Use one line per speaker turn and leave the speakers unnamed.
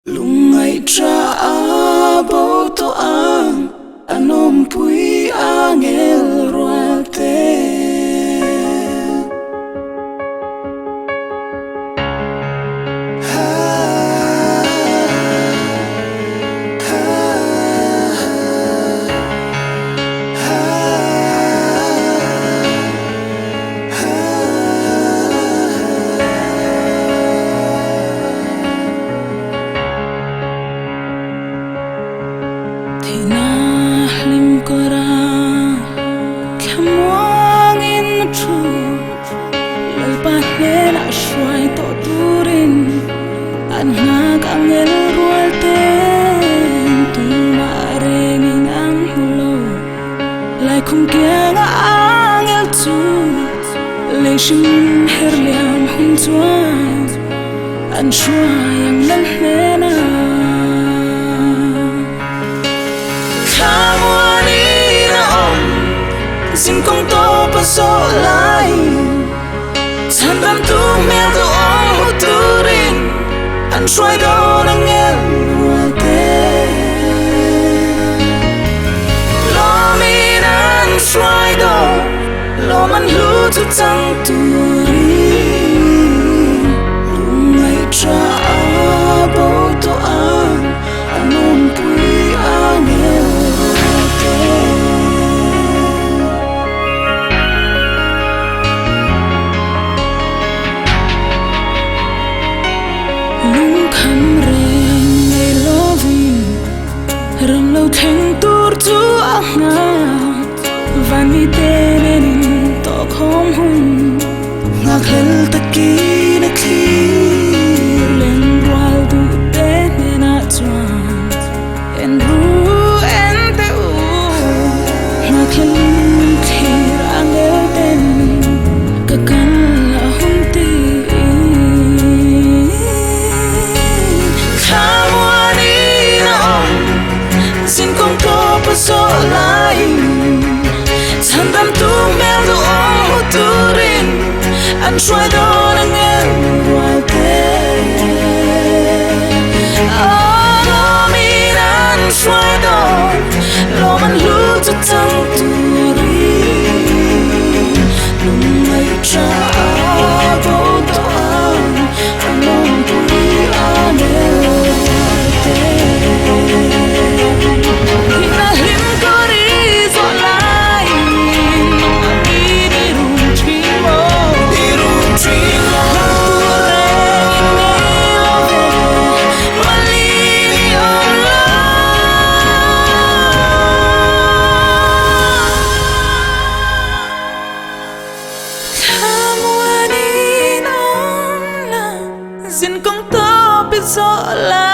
Lungai tra a boto ang anom pui angel roate. Lim kora kamuang in true lepas nela shuai to turin an ngak angel rualten tu marengin ang hulo lai kum kiang angel tu le shim herliam hun tuan an shuai ang nena. Xin công tô pa so lai San tam tu mel tu ong hu tu rin An shuai do na ngel mua te Lo min an shuai do Lo man lu tu tang tu rin Lungai tra a bo to ang Anom pui angel Ram lâu thanh tur tu anga vani tenen to khom hun ngak hel taki na clear len wal du tenen a chuan en ru en te u ngak hel clear angel ten kakan la hun ti Xin công tô pa so lai San tam tu mel tu ong hu tu rin An shuai do na ngel rual te Lo min an shuai do Lo man lu tu tang tu rin Lungai tra a bo to ang Anom pui angel Xin công tô biết rõ là